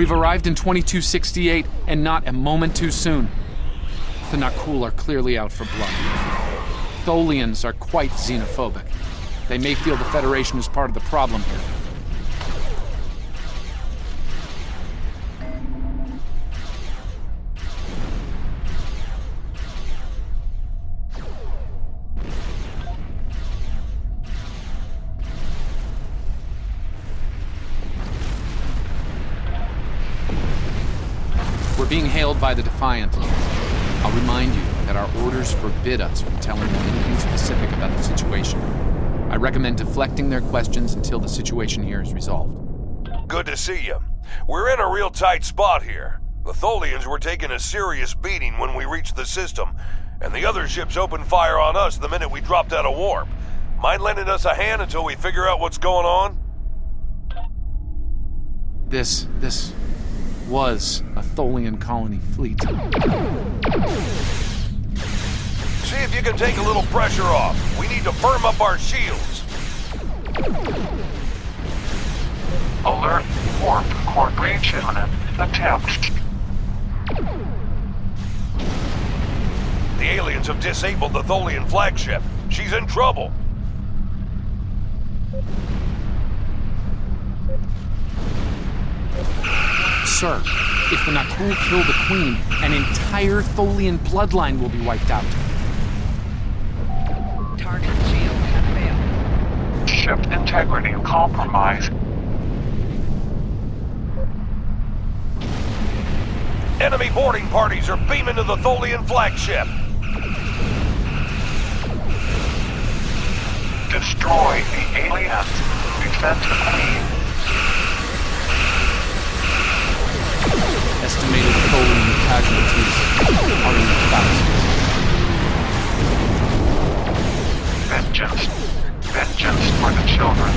We've arrived in 2268, and not a moment too soon. The Nakul are clearly out for blood. Tholians are quite xenophobic. They may feel the Federation is part of the problem here. We're being hailed by the Defiant. I'll remind you that our orders forbid us from telling them anything specific about the situation. I recommend deflecting their questions until the situation here is resolved. Good to see you. We're in a real tight spot here. The Tholians were taking a serious beating when we reached the system, and the other ships opened fire on us the minute we dropped out of warp. Mind lending us a hand until we figure out what's going on? This was a Tholian colony fleet. See if you can take a little pressure off. We need to firm up our shields. Alert. Warp core breach imminent. Attempt. The aliens have disabled the Tholian flagship. She's in trouble. Sir, if the Nakul kill the Queen, an entire Tholian bloodline will be wiped out. Target shield have failed. Ship integrity compromised. Enemy boarding parties are beaming to the Tholian flagship. Destroy the aliens. Defend the Queen. Estimated Tholian casualties are in the thousands. Vengeance. Vengeance for the children.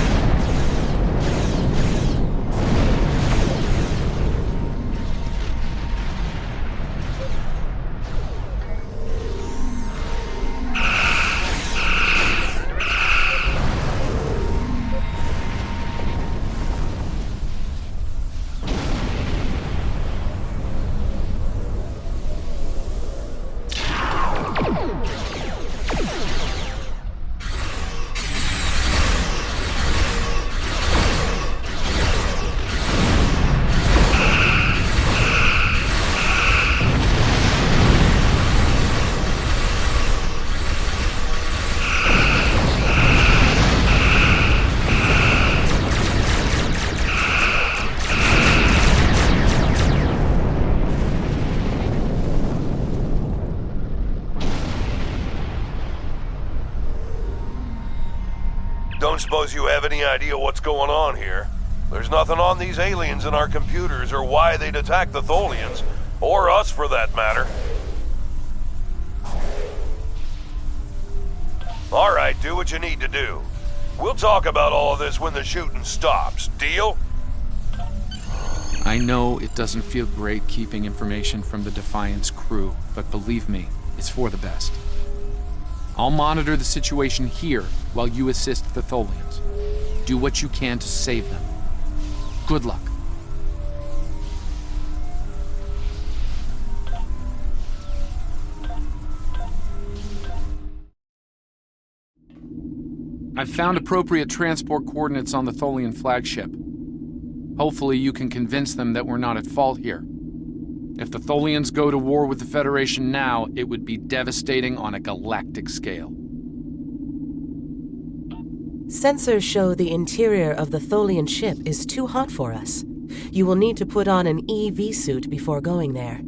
Don't suppose you have any idea what's going on here? There's nothing on these aliens in our computers or why they'd attack the Tholians, or us for that matter. Alright, do what you need to do. We'll talk about all of this when the shooting stops. Deal? I know it doesn't feel great keeping information from the Defiant's crew, but believe me, it's for the best. I'll monitor the situation here while you assist the Tholians. Do what you can to save them. Good luck. I've found appropriate transport coordinates on the Tholian flagship. Hopefully you can convince them that we're not at fault here. If the Tholians go to war with the Federation now, it would be devastating on a galactic scale. Sensors show the interior of the Tholian ship is too hot for us. You will need to put on an EV suit before going there.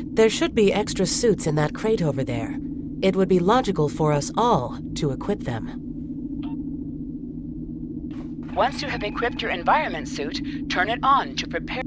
There should be extra suits in that crate over there. It would be logical for us all to equip them. Once you have equipped your environment suit, turn it on to prepare.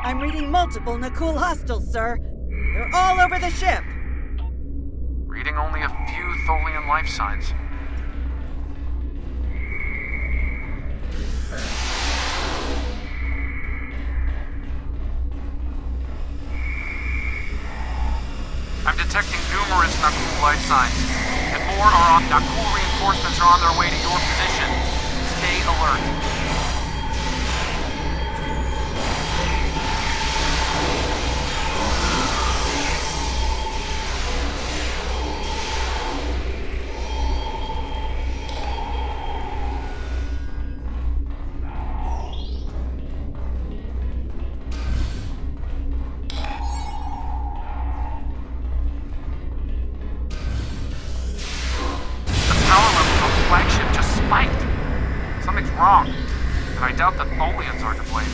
I'm reading multiple Nakul hostiles, sir. They're all over the ship. Reading only a few Tholian life signs. I'm detecting numerous Nakul life signs, and more are on. Nakul reinforcements are on their way to your position. Stay alert. Flagship just spiked. Something's wrong, and I doubt the Tholians are to blame.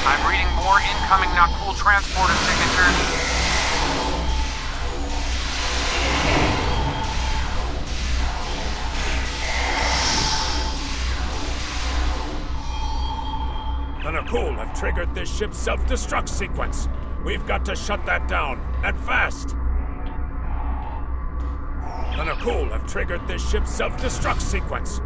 I'm reading more incoming Nakul transporter signatures. The Nakul have triggered this ship's self-destruct sequence. We've got to shut that down, and fast! The Nakul have triggered this ship's self-destruct sequence.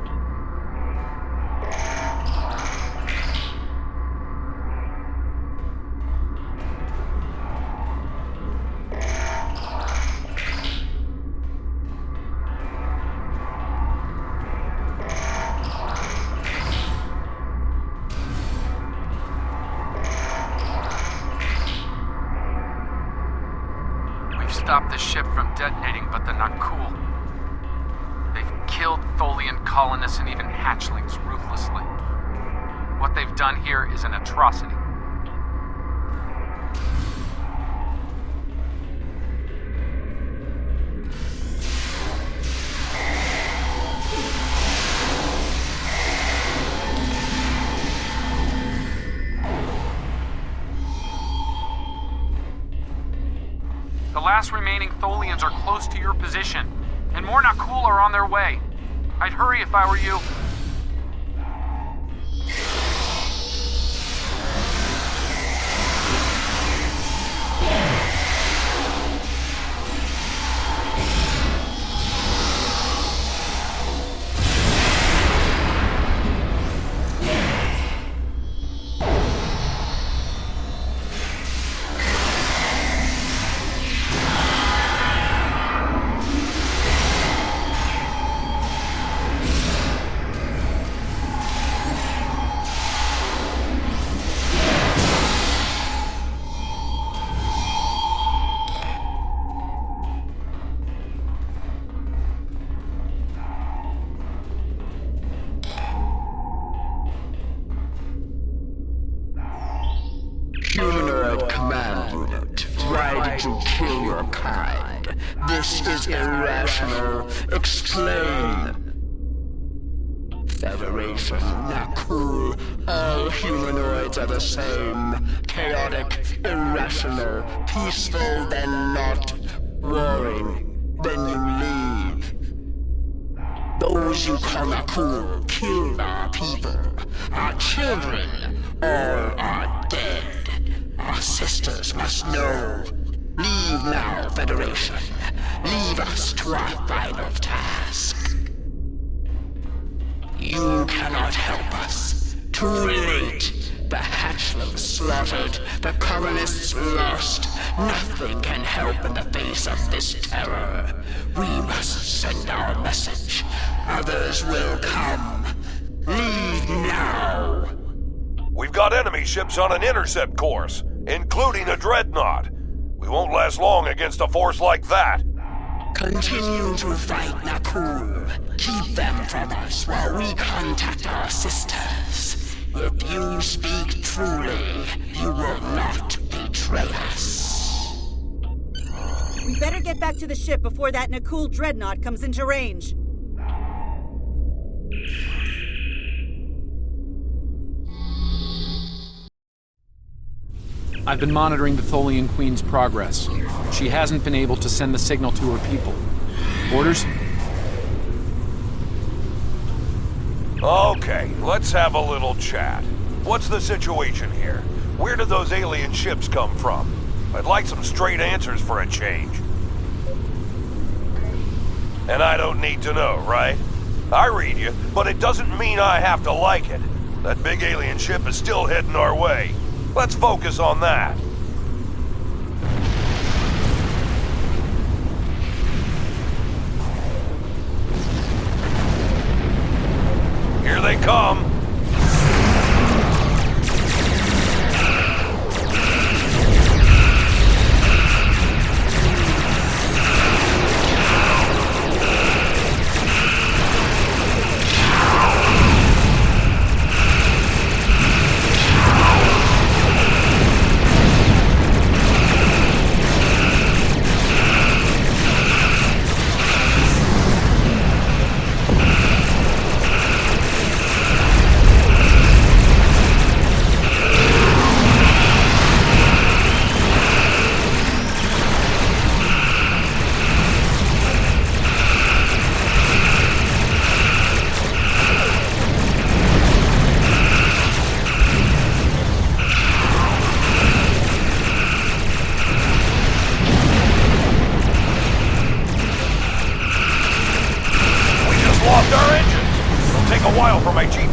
Stop the ship from detonating, but the Nakul. They've killed Tholian colonists and even hatchlings ruthlessly. What they've done here is an atrocity. The last remaining Tholians are close to your position, and more Nakul are on their way. I'd hurry if I were you. Humanoid command unit, why did you kill your kind? This is irrational. Explain. Federation, Nakul, all humanoids are the same. Chaotic, irrational, peaceful, then not. Warring, then you leave. Those you call Nakul killed our people, our children, all are dead. Our sisters must know. Leave now, Federation. Leave us to our final task. You cannot help us. Too late. The hatchlings slaughtered, the colonists lost. Nothing can help in the face of this terror. We must send our message. Others will come. Leave now. We've got enemy ships on an intercept course, including a dreadnought. We won't last long against a force like that. Continue to fight Nakul. Keep them from us while we contact our sisters. If you speak truly, you will not betray us. We better get back to the ship before that Nakul dreadnought comes into range. I've been monitoring the Tholian Queen's progress. She hasn't been able to send the signal to her people. Orders? Okay, let's have a little chat. What's the situation here? Where did those alien ships come from? I'd like some straight answers for a change. And I don't need to know, right? I read you, but it doesn't mean I have to like it. That big alien ship is still heading our way. Let's focus on that. Here they come.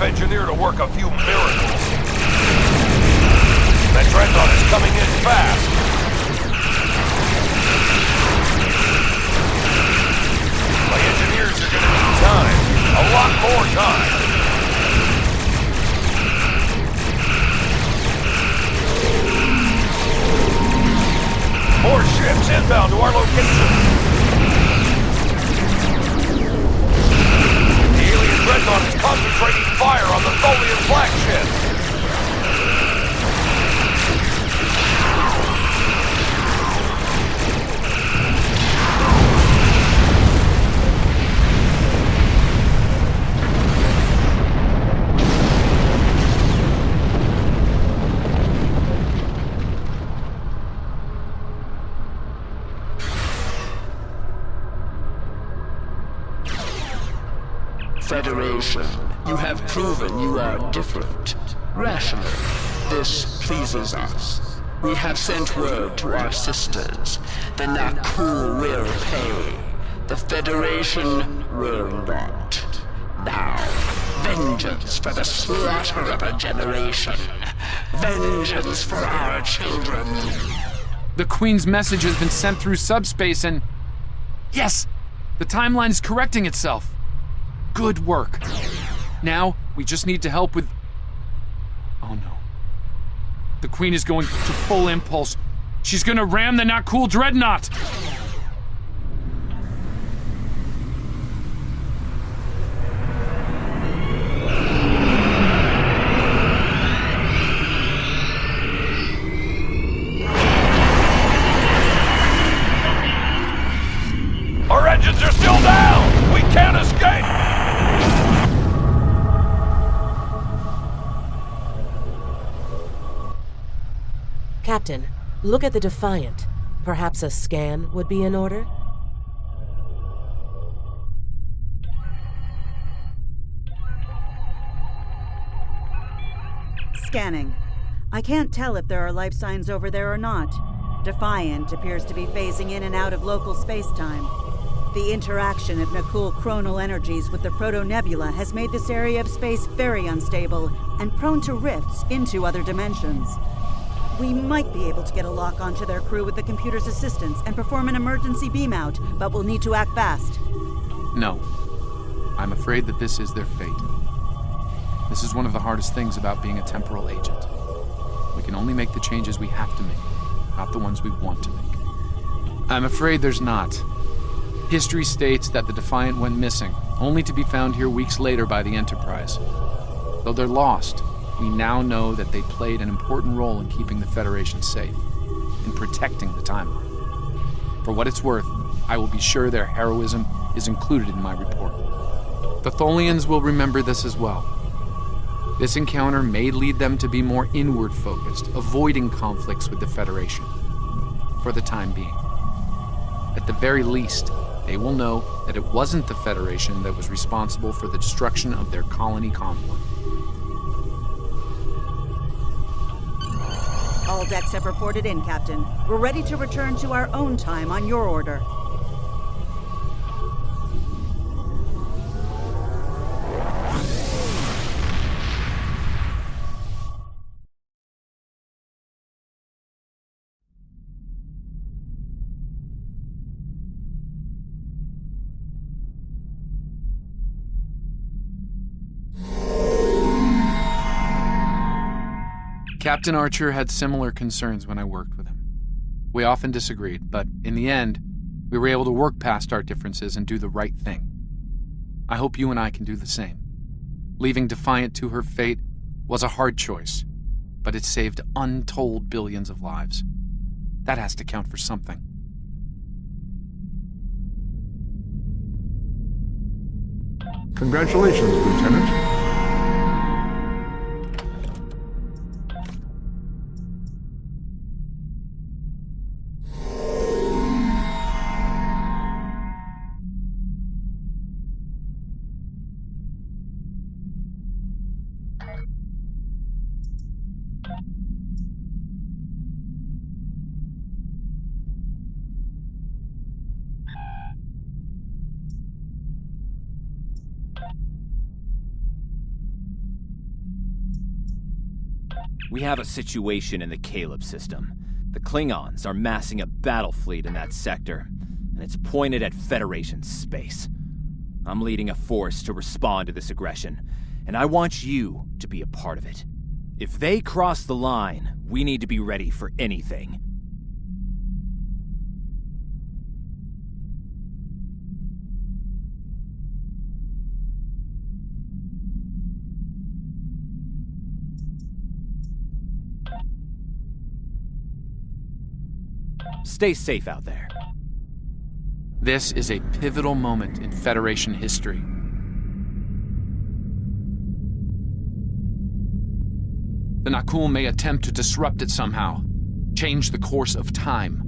Engineer to work a few miracles. That dreadnought is coming in fast. My engineers are gonna need time. A lot more time. More ships inbound to our location. Dreadnought is concentrating fire on the Tholian flagship. Federation, you have proven you are different. Rational. This pleases us. We have sent word to our sisters. The Nakul will pay. The Federation will not. Now, vengeance for the slaughter of a generation. Vengeance for our children. The Queen's message has been sent through subspace and... Yes! The timeline is correcting itself. Good work. Now, we just need to help with... Oh no. The Queen is going to full impulse. She's gonna ram the Nakul dreadnought! Our engines are still down! We can't escape! Captain, look at the Defiant. Perhaps a scan would be in order? Scanning. I can't tell if there are life signs over there or not. Defiant appears to be phasing in and out of local space-time. The interaction of Nakul chronal energies with the proto-nebula has made this area of space very unstable and prone to rifts into other dimensions. We might be able to get a lock onto their crew with the computer's assistance and perform an emergency beam out, but we'll need to act fast. No. I'm afraid that this is their fate. This is one of the hardest things about being a temporal agent. We can only make the changes we have to make, not the ones we want to make. I'm afraid there's not. History states that the Defiant went missing, only to be found here weeks later by the Enterprise. Though they're lost, we now know that they played an important role in keeping the Federation safe, in protecting the timeline. For what it's worth, I will be sure their heroism is included in my report. The Tholians will remember this as well. This encounter may lead them to be more inward-focused, avoiding conflicts with the Federation, for the time being. At the very least, they will know that it wasn't the Federation that was responsible for the destruction of their colony convoy. All decks have reported in, Captain. We're ready to return to our own time on your order. Captain Archer had similar concerns when I worked with him. We often disagreed, but in the end, we were able to work past our differences and do the right thing. I hope you and I can do the same. Leaving Defiant to her fate was a hard choice, but it saved untold billions of lives. That has to count for something. Congratulations, Lieutenant. We have a situation in the Caleb system. The Klingons are massing a battle fleet in that sector, and it's pointed at Federation space. I'm leading a force to respond to this aggression, and I want you to be a part of it. If they cross the line, we need to be ready for anything. Stay safe out there. This is a pivotal moment in Federation history. The Nakul may attempt to disrupt it somehow, change the course of time.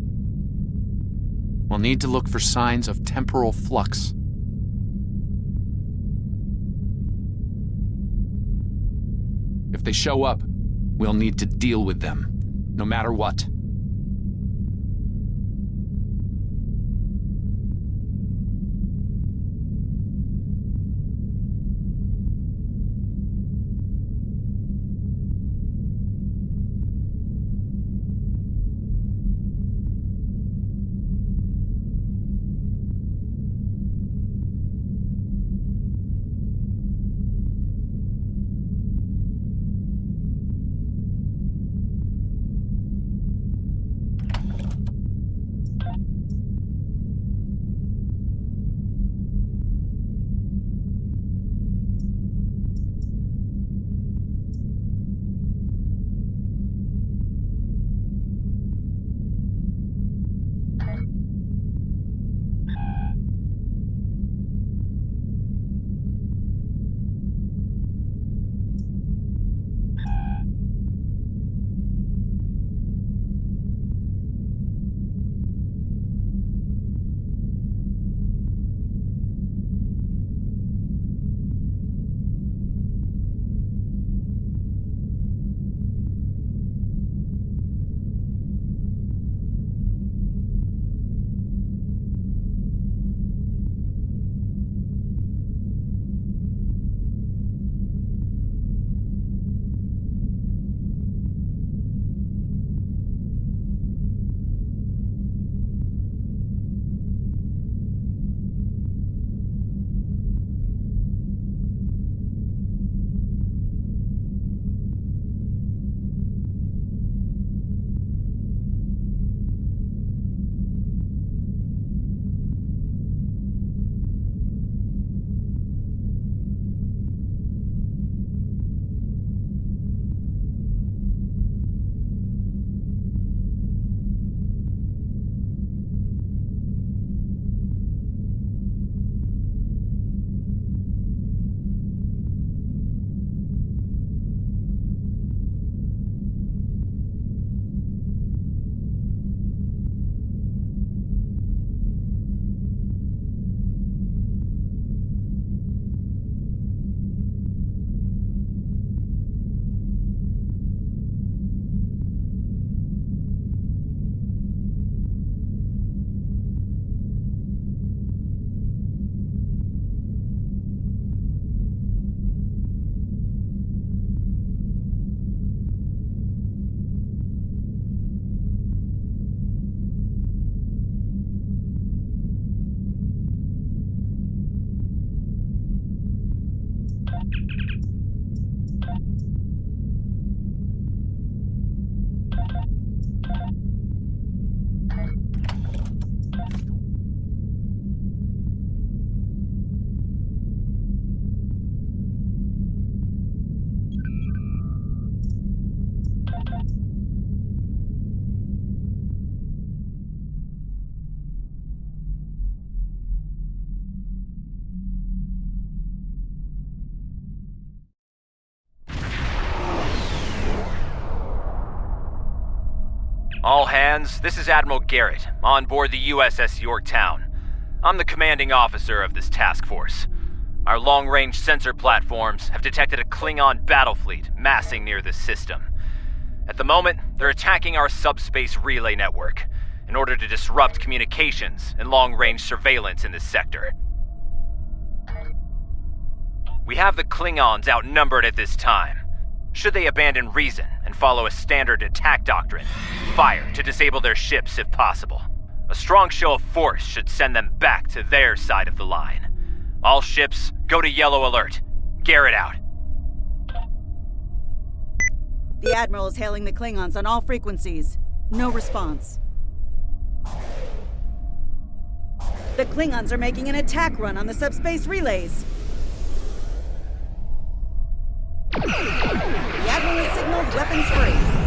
We'll need to look for signs of temporal flux. If they show up, we'll need to deal with them, no matter what. All hands, this is Admiral Garrett, on board the USS Yorktown. I'm the commanding officer of this task force. Our long-range sensor platforms have detected a Klingon battle fleet massing near this system. At the moment, they're attacking our subspace relay network in order to disrupt communications and long-range surveillance in this sector. We have the Klingons outnumbered at this time. Should they abandon reason and follow a standard attack doctrine, fire to disable their ships if possible. A strong show of force should send them back to their side of the line. All ships, go to yellow alert. Garrett out. The Admiral is hailing the Klingons on all frequencies. No response. The Klingons are making an attack run on the subspace relays. The Admiral has signaled weapons free.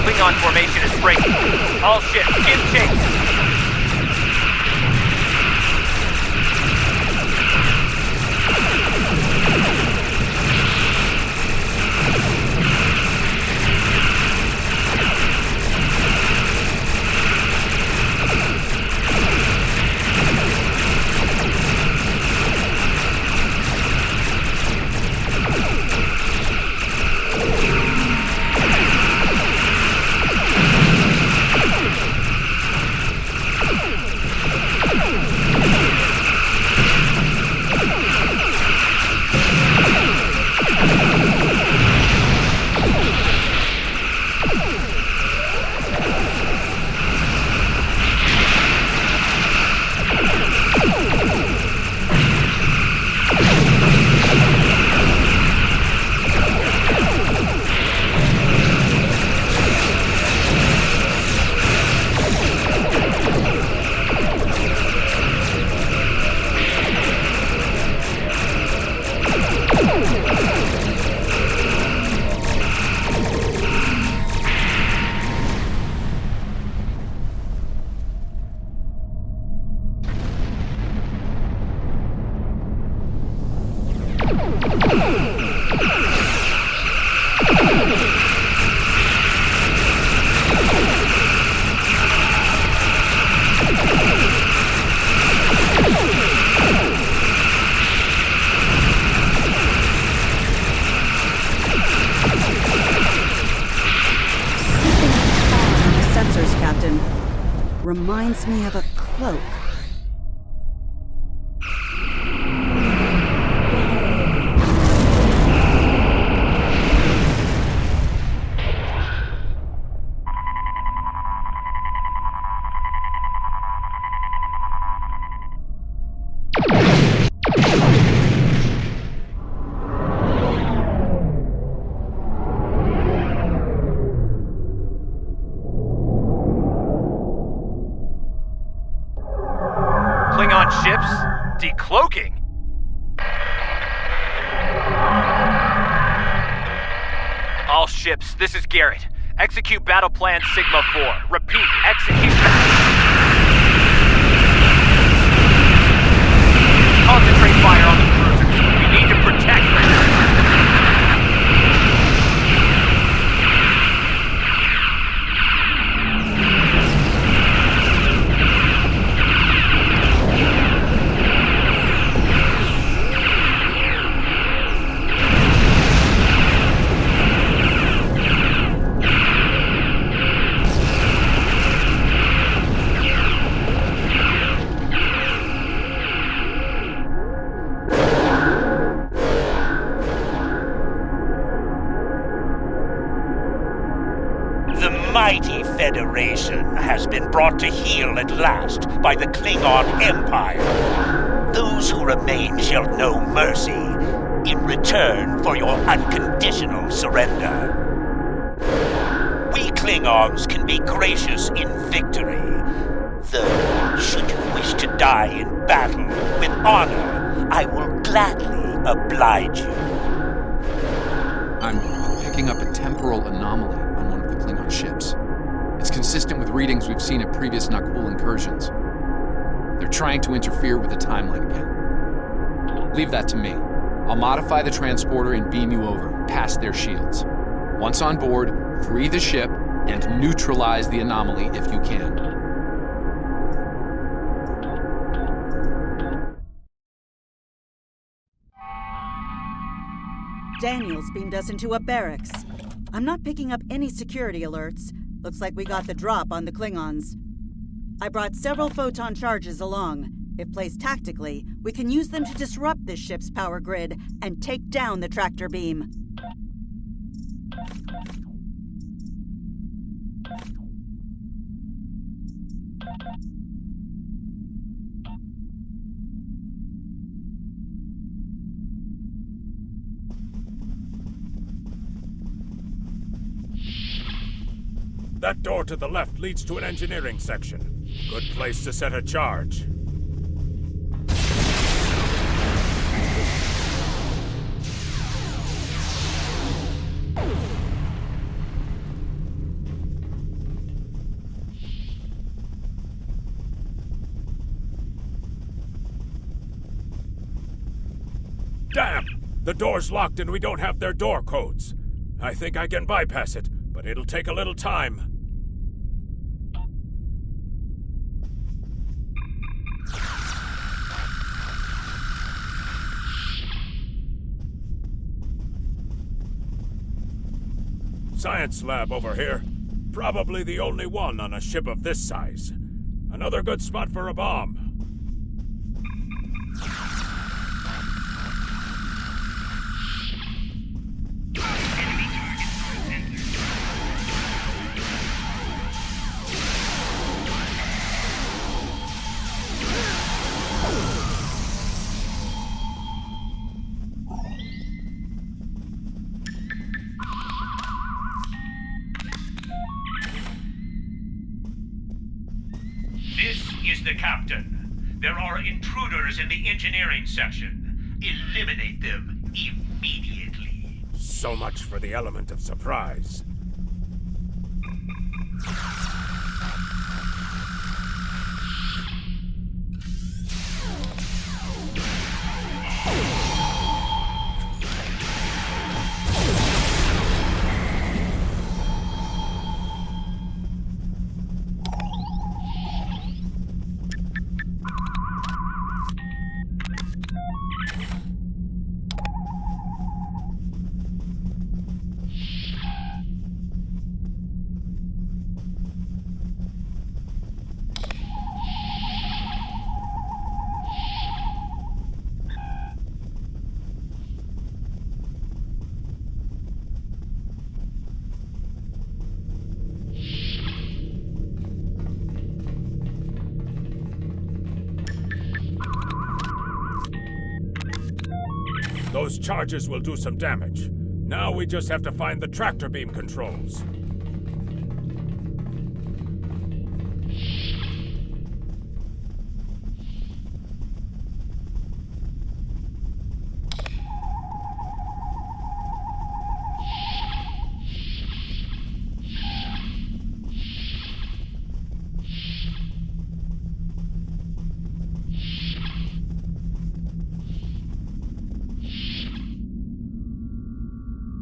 Klingon formation is breaking. All ships, give chase. Reminds me of a cloak. Klingon ships? Decloaking? All ships, this is Garrett. Execute Battle Plan Sigma 4. Repeat, execute. Concentrate fire on the cruisers. We need to protect them. Mighty Federation has been brought to heel at last by the Klingon Empire. Those who remain shall know mercy in return for your unconditional surrender. We Klingons can be gracious in victory, though should you wish to die in battle with honor, I will gladly oblige you. I'm picking up a temporal anomaly on one of the Klingon ships. It's consistent with readings we've seen at previous Nakul incursions. They're trying to interfere with the timeline again. Leave that to me. I'll modify the transporter and beam you over, past their shields. Once on board, free the ship and neutralize the anomaly if you can. Daniels beamed us into a barracks. I'm not picking up any security alerts. Looks like we got the drop on the Klingons. I brought several photon charges along. If placed tactically, we can use them to disrupt this ship's power grid and take down the tractor beam. That door to the left leads to an engineering section. Good place to set a charge. Damn! The door's locked and we don't have their door codes. I think I can bypass it, but it'll take a little time. Science lab over here. Probably the only one on a ship of this size. Another good spot for a bomb. This is the captain. There are intruders in the engineering section. Eliminate them immediately. So much for the element of surprise. Those charges will do some damage. Now we just have to find the tractor beam controls.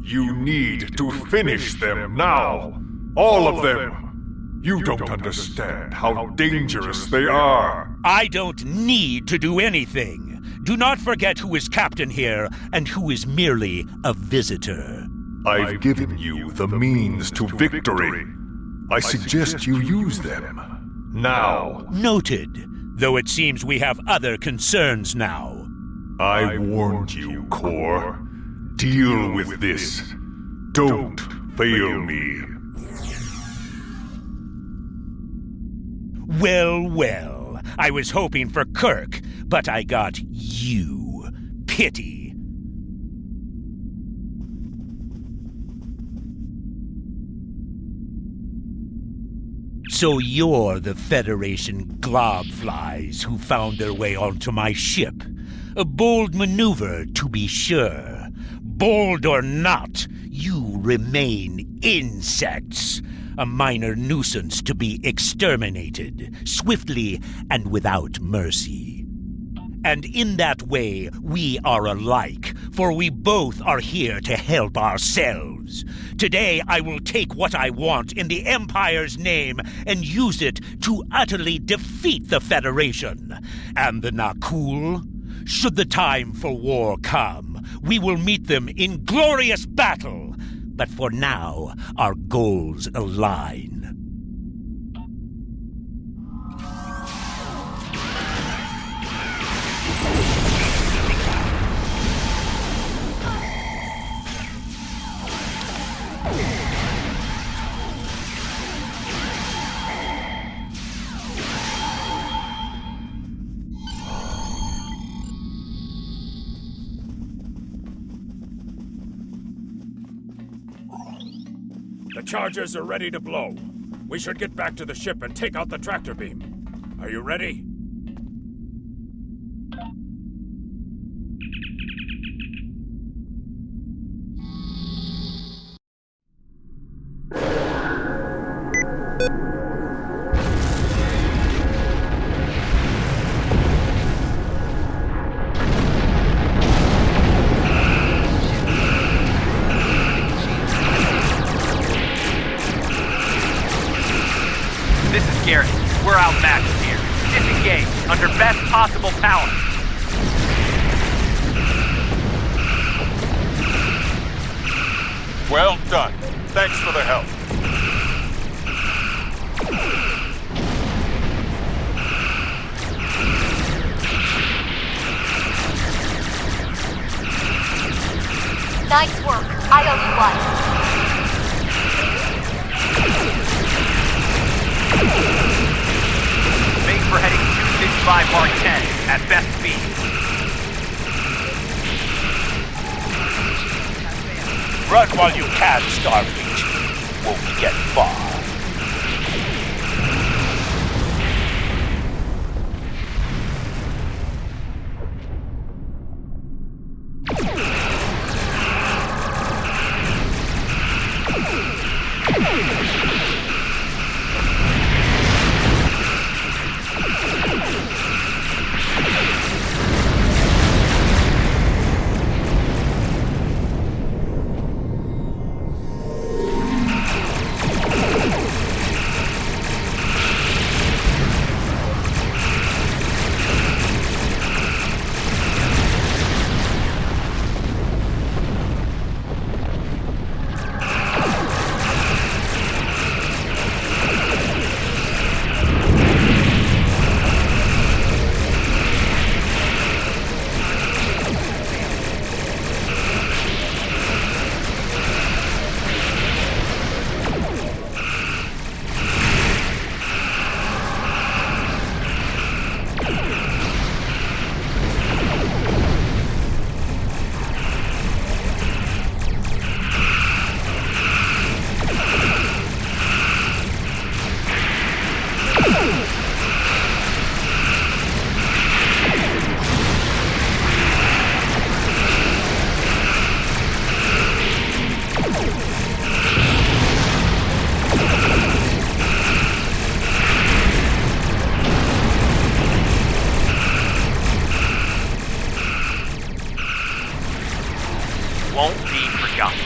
You need to finish them now. All of them. You don't understand how dangerous they are. I don't need to do anything. Do not forget who is captain here and who is merely a visitor. I've given you the means to victory. I suggest you use them. Now. Noted. Though it seems we have other concerns now. I warned you, Core. Deal with this. Don't fail me. Well, well. I was hoping for Kirk, but I got you. Pity. So you're the Federation globflies who found their way onto my ship. A bold maneuver, to be sure. Bold or not, you remain insects. A minor nuisance to be exterminated, swiftly and without mercy. And in that way, we are alike, for we both are here to help ourselves. Today, I will take what I want in the Empire's name and use it to utterly defeat the Federation. And the Nakul? Should the time for war come, we will meet them in glorious battle. But for now, our goals align. The charges are ready to blow. We should get back to the ship and take out the tractor beam. Are you ready? We're outmatched here. Disengage, under best possible power. Well done. Thanks for the help. Nice work. I owe you one. Make for heading 265 Mark 10 at best speed. Run while you can, Starfleet. Won't get far. Won't be forgotten.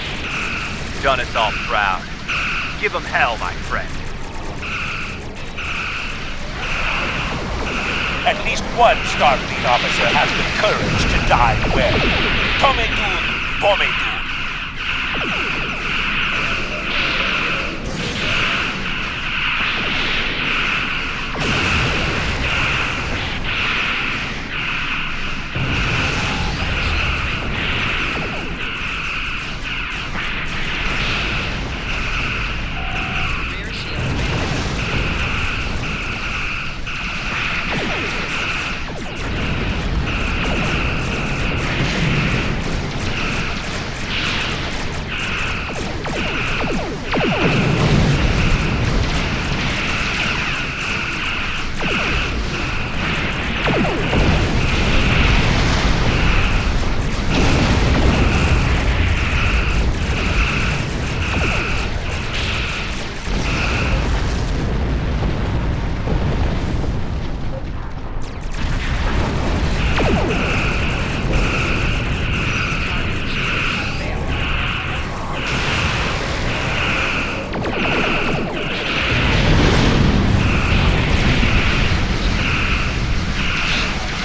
Done us all proud. Give 'em hell, my friend. At least one Starfleet officer has the courage to die well. Tomedun, Pomedun.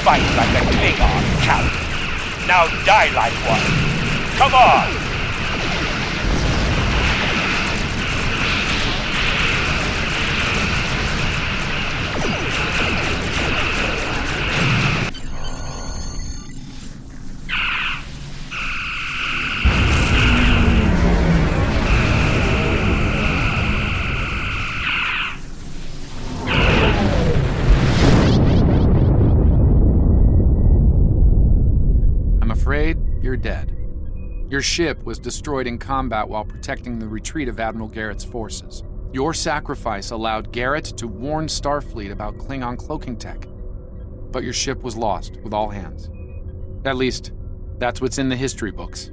fight like a Klingon, Captain. Now die like one. Come on! You're dead. Your ship was destroyed in combat while protecting the retreat of Admiral Garrett's forces. Your sacrifice allowed Garrett to warn Starfleet about Klingon cloaking tech. But your ship was lost with all hands. At least, that's what's in the history books.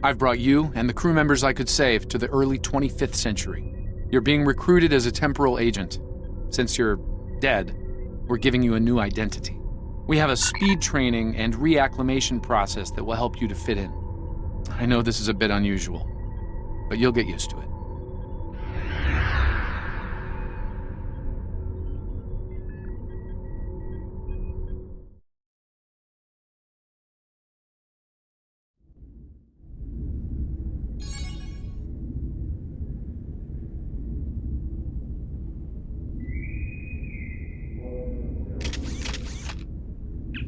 I've brought you and the crew members I could save to the early 25th century. You're being recruited as a temporal agent. Since you're dead, we're giving you a new identity. We have a speed training and reacclimation process that will help you to fit in. I know this is a bit unusual, but you'll get used to it.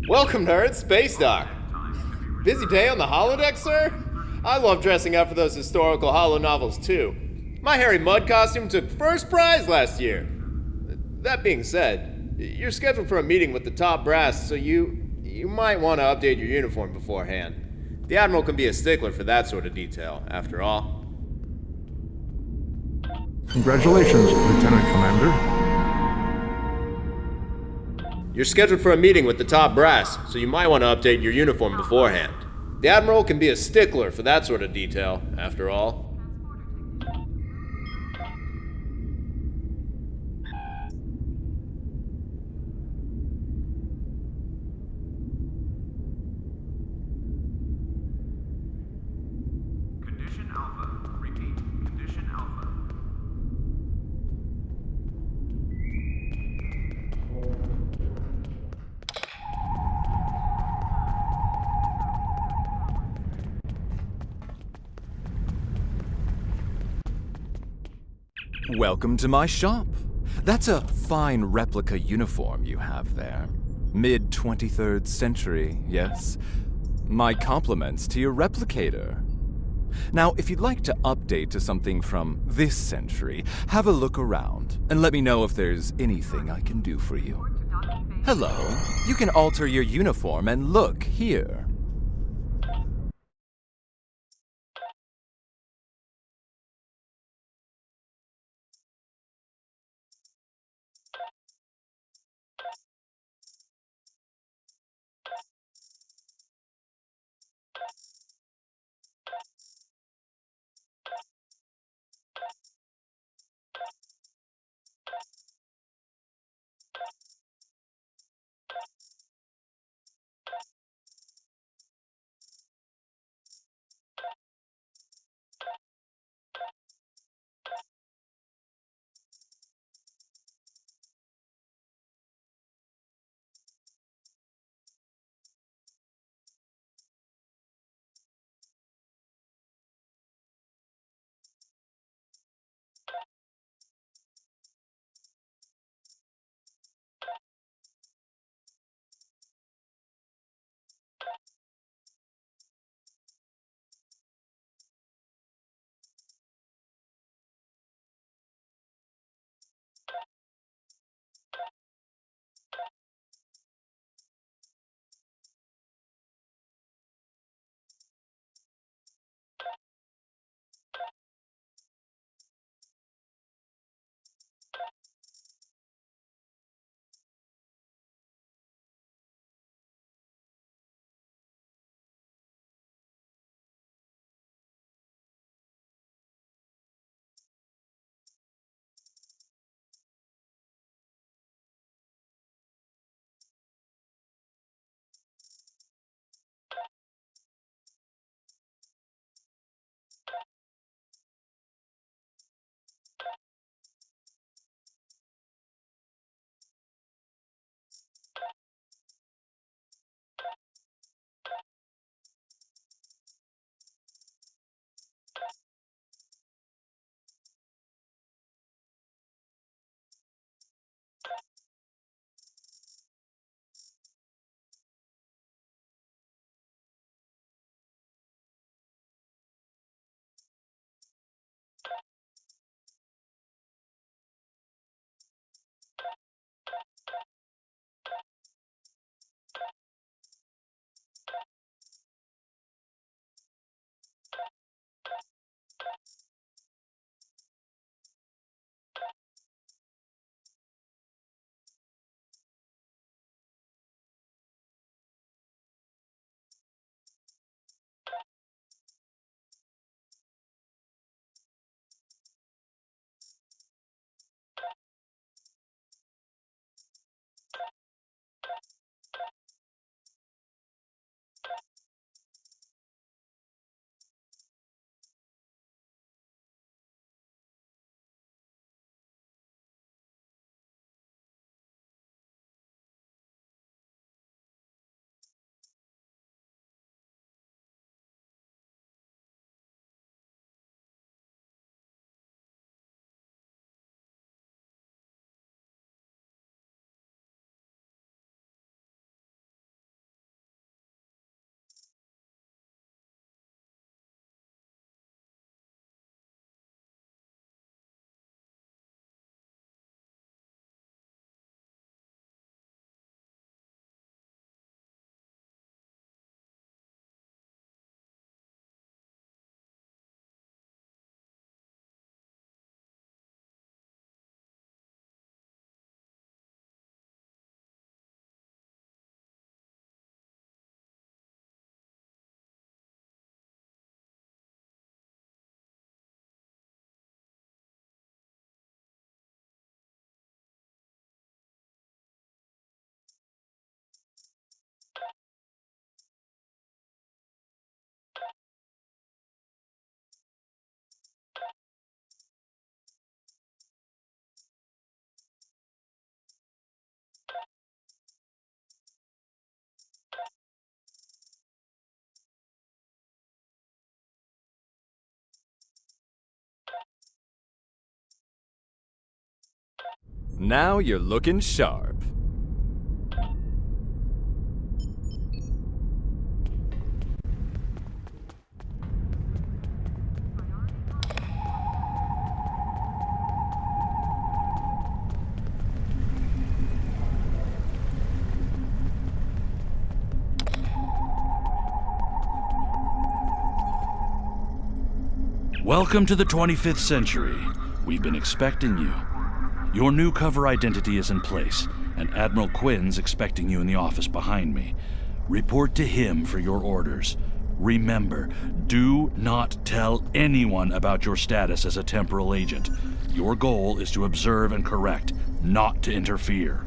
Welcome, nerds. Space Dock. Busy day on the holodeck, sir? I love dressing up for those historical holo novels, too. My Harry Mudd costume took first prize last year. That being said, you're scheduled for a meeting with the top brass, so you might want to update your uniform beforehand. The Admiral can be a stickler for that sort of detail, after all. Congratulations, Lieutenant Commander. You're scheduled for a meeting with the top brass, so you might want to update your uniform beforehand. The Admiral can be a stickler for that sort of detail, after all. Condition Alpha. Repeat. Condition Alpha. Welcome to my shop. That's a fine replica uniform you have there. Mid-23rd century, yes. My compliments to your replicator. Now, if you'd like to update to something from this century, have a look around and let me know if there's anything I can do for you. Hello, you can alter your uniform and look here. Now you're looking sharp. Welcome to the 25th century. We've been expecting you. Your new cover identity is in place, and Admiral Quinn's expecting you in the office behind me. Report to him for your orders. Remember, do not tell anyone about your status as a temporal agent. Your goal is to observe and correct, not to interfere.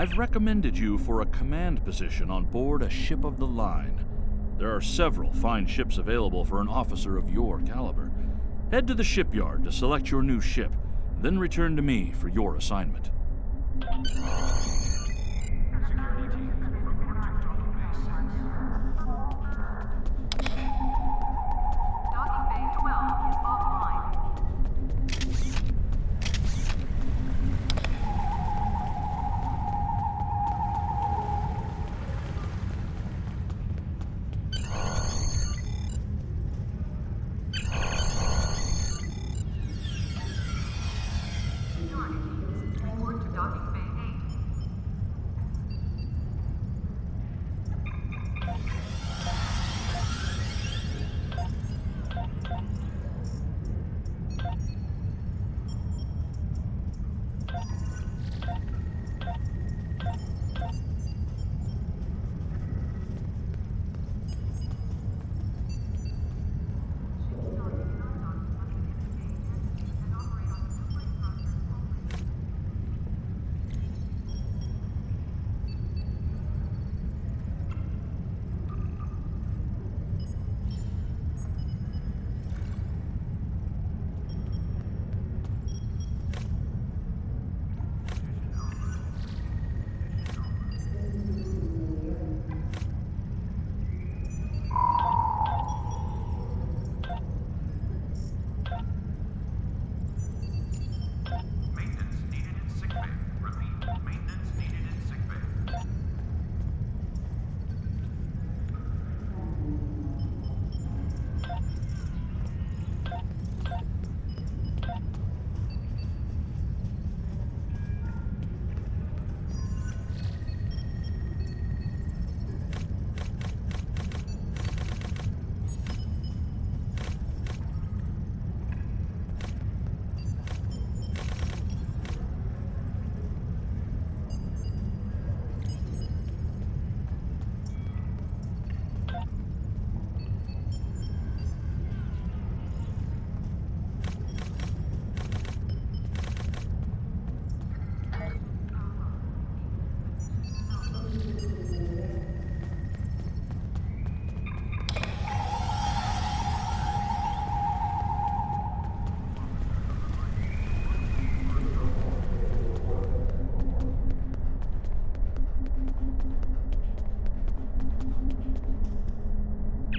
I've recommended you for a command position on board a ship of the line. There are several fine ships available for an officer of your caliber. Head to the shipyard to select your new ship, then return to me for your assignment.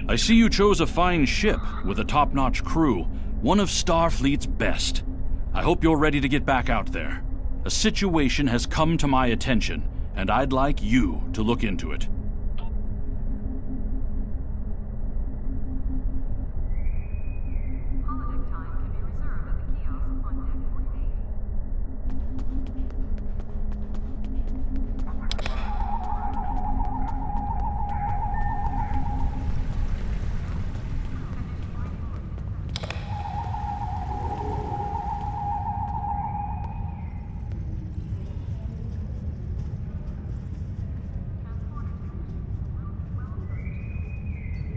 I see you chose a fine ship with a top-notch crew, one of Starfleet's best. I hope you're ready to get back out there. A situation has come to my attention, and I'd like you to look into it.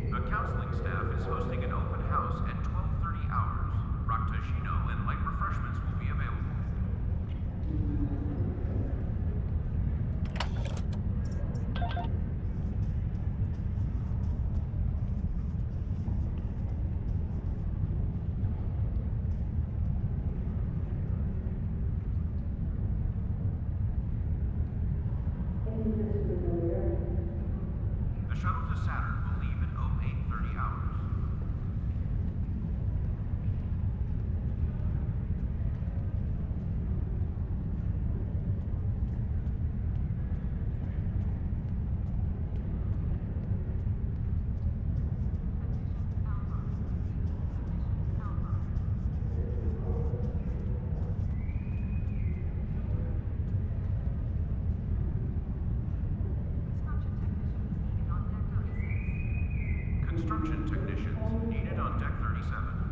The counseling staff is hosting an open house at 12:30 hours. Raktajino and light refreshments will be available. The shuttle to Saturn will leave at 08:30 hours. Construction technicians needed on Deck 37.